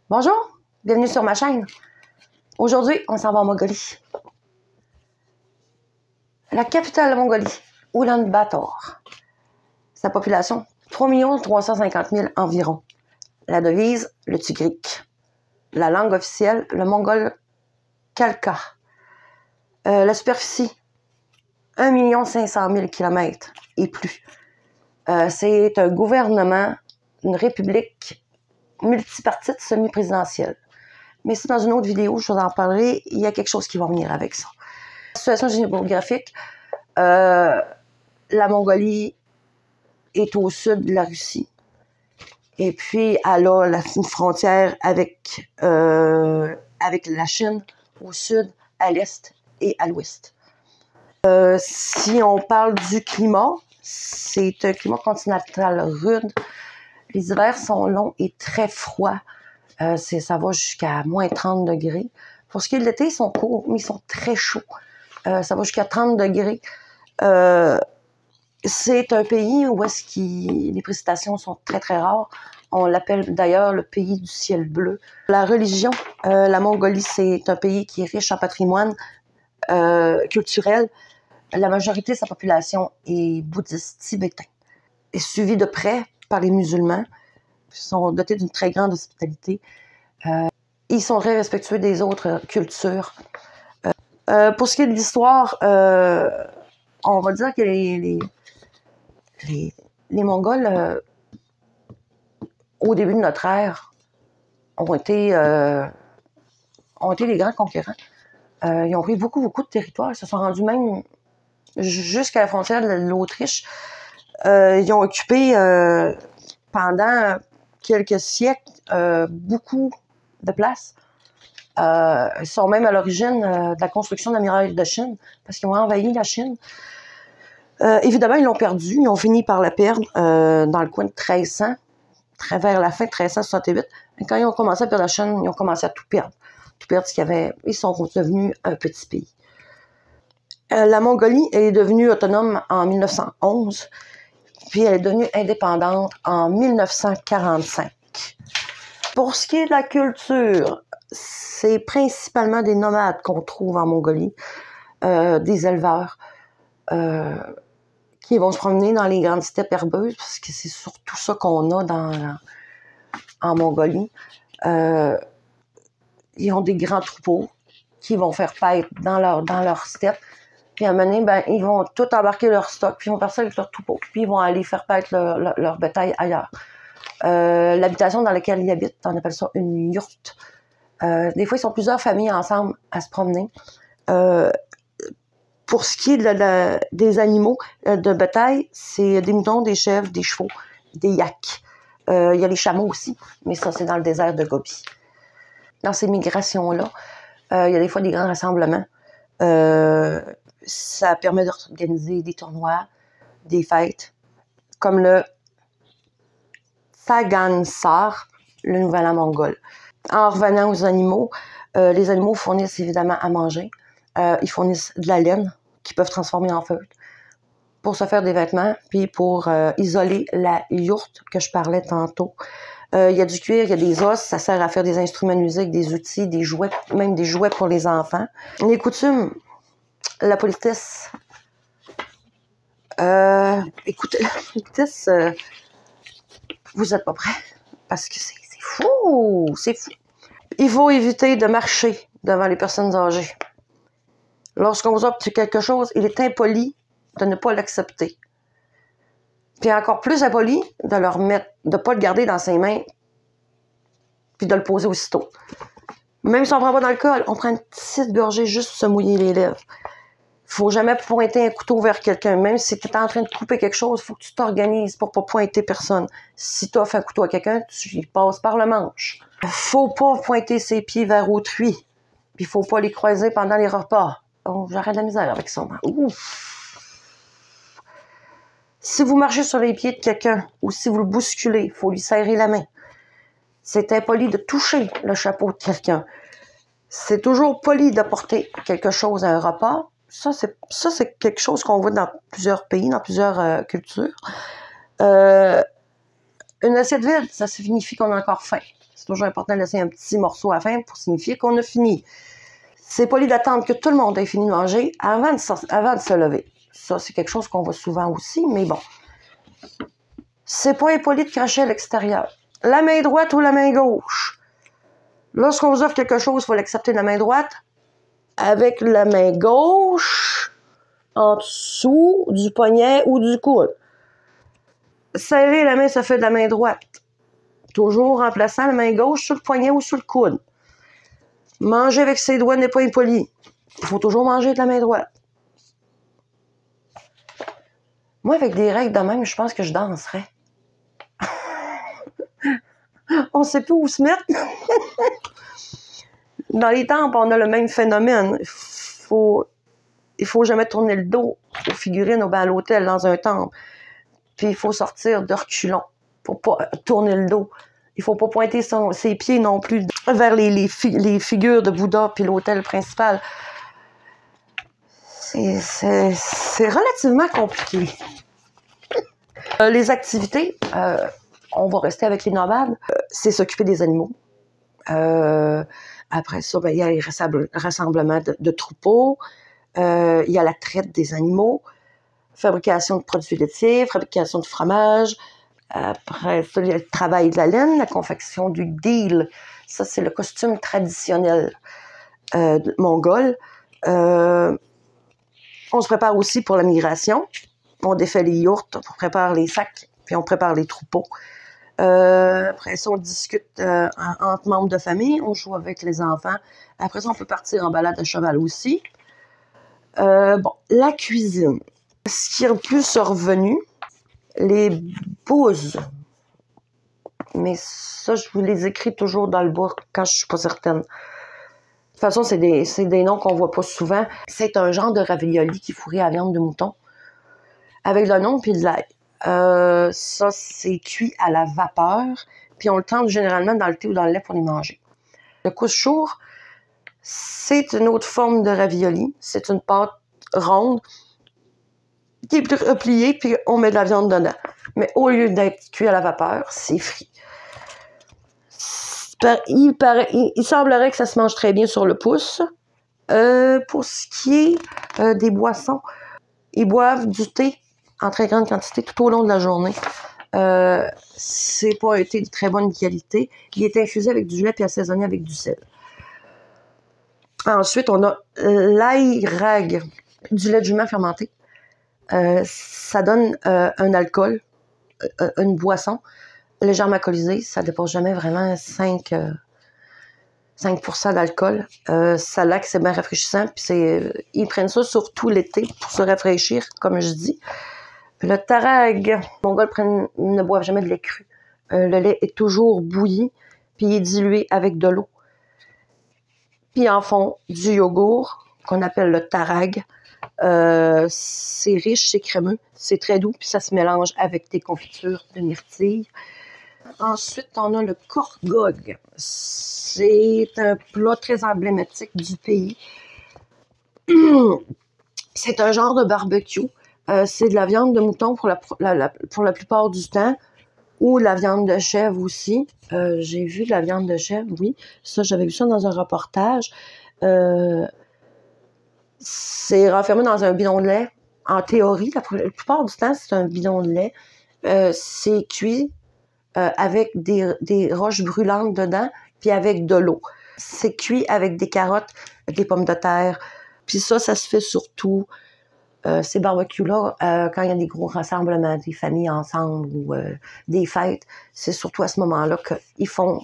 Bonjour, bienvenue sur ma chaîne. Aujourd'hui, on s'en va en Mongolie. La capitale de Mongolie, Oulan-Bator. Sa population, 3 350 000 environ. La devise, le tigric. La langue officielle, le mongol khalkha. La superficie, 1 500 000 km et plus. C'est un gouvernement, une république multipartite semi-présidentielle. Mais c'est dans une autre vidéo, je vous en parlerai, il y a quelque chose qui va venir avec ça. Situation géographique, la Mongolie est au sud de la Russie. Et puis, elle a une frontière avec la Chine au sud, à l'est et à l'ouest. Si on parle du climat, c'est un climat continental rude. Les hivers sont longs et très froids. Ça va jusqu'à moins 30 degrés. Pour ce qui est de l'été, ils sont courts, mais ils sont très chauds. Ça va jusqu'à 30 degrés. C'est un pays où les précipitations sont très, très rares. On l'appelle d'ailleurs le pays du ciel bleu. La religion, la Mongolie, c'est un pays qui est riche en patrimoine culturel. La majorité de sa population est bouddhiste tibétain. Et suivi de près par les musulmans, qui sont dotés d'une très grande hospitalité. Ils sont très respectueux des autres cultures. Pour ce qui est de l'histoire, on va dire que les Mongols, au début de notre ère, ont été les grands conquérants. Ils ont pris beaucoup de territoires. Ils se sont rendus même jusqu'à la frontière de l'Autriche. Ils ont occupé pendant quelques siècles beaucoup de place. Ils sont même à l'origine de la construction de la muraille de Chine, parce qu'ils ont envahi la Chine. Évidemment, ils l'ont perdu. Ils ont fini par la perdre dans le coin de 1300, vers la fin de 1368. Et quand ils ont commencé à perdre la Chine, ils ont commencé à tout perdre. Tout perdre ce qu'il y avait. Ils sont devenus un petit pays. La Mongolie est devenue autonome en 1911, puis elle est devenue indépendante en 1945. Pour ce qui est de la culture, c'est principalement des nomades qu'on trouve en Mongolie, des éleveurs qui vont se promener dans les grandes steppes herbeuses, parce que c'est surtout ça qu'on a en Mongolie. Ils ont des grands troupeaux qui vont faire paître dans leur steppe. Puis à un moment donné, ils vont tout embarquer leur stock, puis ils vont partir avec leur troupeau, puis ils vont aller faire paître leur bétail ailleurs. L'habitation dans laquelle ils habitent, on appelle ça une yourte. Des fois, ils sont plusieurs familles ensemble à se promener. Pour ce qui est des animaux de bétail, c'est des moutons, des chèvres, des chevaux, des yaks. Il y a les chameaux aussi, mais ça, c'est dans le désert de Gobi. Dans ces migrations-là, il y a des fois des grands rassemblements. Ça permet d'organiser des tournois, des fêtes, comme le Tsagaan-Sar, le nouvel an mongol. En revenant aux animaux, les animaux fournissent évidemment à manger. Ils fournissent de la laine qu'ils peuvent transformer en feutre pour se faire des vêtements, puis pour isoler la yourte que je parlais tantôt. Il y a du cuir, il y a des os, ça sert à faire des instruments de musique, des outils, des jouets, même des jouets pour les enfants. Les coutumes, la politesse. Écoutez, la politesse, vous n'êtes pas prêts, parce que c'est fou, c'est fou. Il faut éviter de marcher devant les personnes âgées. Lorsqu'on vous offre quelque chose, il est impoli de ne pas l'accepter. Puis encore plus impoli de ne pas le garder dans ses mains, puis de le poser aussitôt. Même si on ne prend pas d'alcool, on prend une petite gorgée juste pour se mouiller les lèvres. Il ne faut jamais pointer un couteau vers quelqu'un. Même si tu es en train de couper quelque chose, il faut que tu t'organises pour ne pas pointer personne. Si tu offres un couteau à quelqu'un, tu y passes par le manche. Il ne faut pas pointer ses pieds vers autrui. Puis il ne faut pas les croiser pendant les repas. Oh, j'aurais de la misère avec ça. Ouf. Si vous marchez sur les pieds de quelqu'un ou si vous le bousculez, il faut lui serrer la main. C'est impoli de toucher le chapeau de quelqu'un. C'est toujours poli d'apporter quelque chose à un repas. Ça, c'est quelque chose qu'on voit dans plusieurs pays, dans plusieurs cultures. Une assiette vide, ça signifie qu'on a encore faim. c'est toujours important de laisser un petit morceau à la fin pour signifier qu'on a fini. C'est poli d'attendre que tout le monde ait fini de manger avant de se lever. Ça, c'est quelque chose qu'on voit souvent aussi, mais bon. C'est pas impoli de cracher à l'extérieur. La main droite ou la main gauche. Lorsqu'on vous offre quelque chose, il faut l'accepter de la main droite. Avec la main gauche, en dessous du poignet ou du coude. Serrer la main, ça fait de la main droite. Toujours en plaçant la main gauche sur le poignet ou sur le coude. Manger avec ses doigts n'est pas impoli. Il faut toujours manger de la main droite. Moi, avec des règles de même, je pense que je danserais. On ne sait plus où se mettre. Dans les temples, on a le même phénomène. Il faut jamais tourner le dos aux figurines ou bien à l'hôtel dans un temple. Puis il faut sortir de reculons pour pas tourner le dos. Il faut pas pointer ses pieds non plus vers les figures de Bouddha puis l'autel principal. C'est relativement compliqué. Les activités, on va rester avec les nomades, c'est s'occuper des animaux. Après ça, ben, il y a les rassemblements de troupeaux, il y a la traite des animaux, fabrication de produits laitiers, fabrication de fromage. Après ça, il y a le travail de la laine, la confection du deal. Ça, c'est le costume traditionnel mongol. On se prépare aussi pour la migration. On défait les yourtes, on prépare les sacs, puis on prépare les troupeaux. Après ça, on discute entre membres de famille, on joue avec les enfants. Après ça, on peut partir en balade à cheval aussi. Bon, la cuisine. Ce qui est le plus revenu, les bouses. Mais ça, je vous les écris toujours dans le bas quand je suis pas certaine. De toute façon, c'est des noms qu'on voit pas souvent. C'est un genre de ravioli qui est fourré à viande de mouton avec de l'oignon puis de l'ail. Ça, c'est cuit à la vapeur, puis on le tend généralement dans le thé ou dans le lait pour les manger. Le couschour, c'est une autre forme de ravioli. C'est une pâte ronde qui est repliée, puis on met de la viande dedans. Mais au lieu d'être cuit à la vapeur, c'est frit. Il semblerait que ça se mange très bien sur le pouce. Pour ce qui est des boissons, ils boivent du thé en très grande quantité tout au long de la journée. C'est pas un thé de très bonne qualité. Il est infusé avec du lait puis assaisonné avec du sel. Ensuite, on a l'ail-rag, du lait de jument fermenté. Ça donne un alcool, une boisson légèrement alcoolisée. Ça ne dépasse jamais vraiment 5% d'alcool. Ça laque, c'est bien rafraîchissant. Puis ils prennent ça surtout l'été pour se rafraîchir, comme je dis. Le tarag, les Mongols ne boivent jamais de lait cru. Le lait est toujours bouilli, puis il est dilué avec de l'eau. Puis ils en font du yogourt, qu'on appelle le tarag. C'est riche, c'est crémeux, c'est très doux, puis ça se mélange avec des confitures de myrtille. Ensuite, on a le korgog. C'est un plat très emblématique du pays. C'est un genre de barbecue. C'est de la viande de mouton pour la plupart du temps, ou la viande de chèvre aussi. J'ai vu de la viande de chèvre, oui. Ça, j'avais vu ça dans un reportage. C'est renfermé dans un bidon de lait. En théorie, la plupart du temps, c'est un bidon de lait. C'est cuit avec des roches brûlantes dedans, puis avec de l'eau. C'est cuit avec des carottes, des pommes de terre. Puis ça se fait surtout, ces barbecues-là, quand il y a des gros rassemblements, des familles ensemble ou des fêtes. C'est surtout à ce moment-là qu'ils font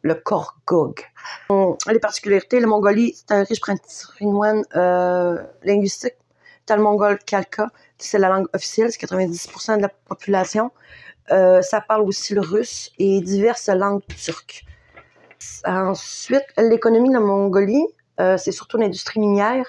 le korgog. Les particularités, la Mongolie, c'est un riche patrimoine linguistique. T'as le mongol Khalkha, c'est la langue officielle, c'est 90% de la population. Ça parle aussi le russe et diverses langues turques. Ensuite, l'économie de la Mongolie, c'est surtout l'industrie minière,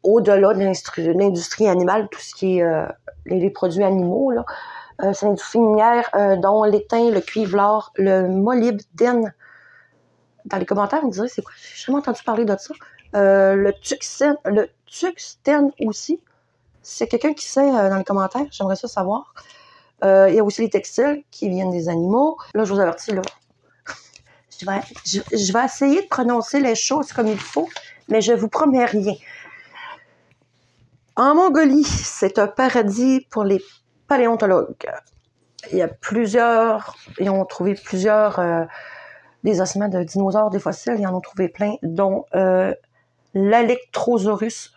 au-delà de l'industrie animale, tout ce qui est les produits animaux, là. C'est l'industrie minière dont l'étain, le cuivre, l'or, le molybdène. Dans les commentaires, vous me direz, c'est quoi? J'ai jamais entendu parler de ça. Le tuxtène aussi. C'est quelqu'un qui sait dans les commentaires, j'aimerais ça savoir. Il y a aussi les textiles qui viennent des animaux. Là, je vous avertis, là, Je vais essayer de prononcer les choses comme il faut, mais je vous promets rien. En Mongolie, c'est un paradis pour les paléontologues. Ils ont trouvé plusieurs des ossements de dinosaures, des fossiles, ils en ont trouvé plein, dont l'Alectrosaurus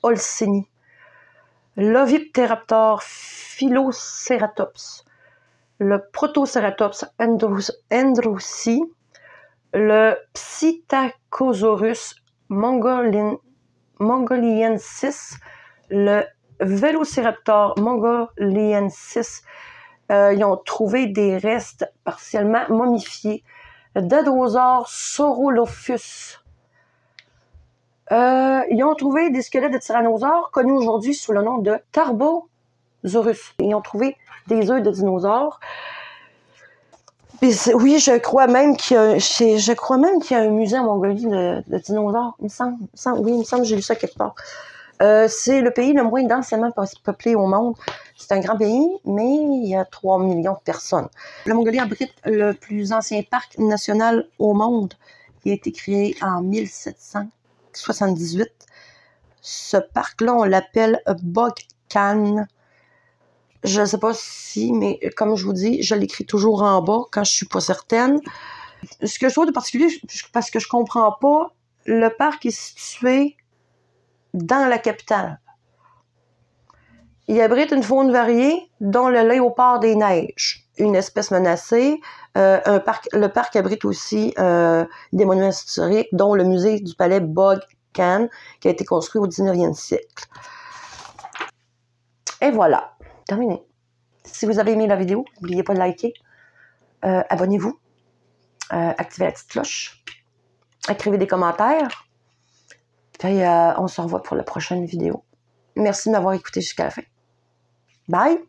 olseni, l'Oviipteraptor Philoceratops, le Protoceratops andrewsi, le Psittacosaurus mongoliensis, le Velociraptor mongoliensis. Ils ont trouvé des restes partiellement momifiés d'Adrosaure saurolophus. Ils ont trouvé des squelettes de tyrannosaures connus aujourd'hui sous le nom de Tarbosaurus. Ils ont trouvé des œufs de dinosaures. Oui, je crois même qu'il y a un musée en Mongolie de dinosaures. Il me semble que j'ai lu ça quelque part. C'est le pays le moins densément peuplé au monde. C'est un grand pays, mais il y a 3 millions de personnes. La Mongolie abrite le plus ancien parc national au monde. Il a été créé en 1778. Ce parc-là, on l'appelle Bogd-Khan. Je ne sais pas si, mais comme je vous dis, je l'écris toujours en bas quand je suis pas certaine. Ce que je trouve de particulier, parce que je comprends pas, le parc est situé dans la capitale. Il abrite une faune variée, dont le léopard des neiges, une espèce menacée. Le parc abrite aussi des monuments historiques, dont le musée du palais Bogd-Khan, qui a été construit au 19e siècle. Et voilà, terminé. Si vous avez aimé la vidéo, n'oubliez pas de liker, abonnez-vous, activez la petite cloche, écrivez des commentaires, puis on se revoit pour la prochaine vidéo. Merci de m'avoir écouté jusqu'à la fin. Bye!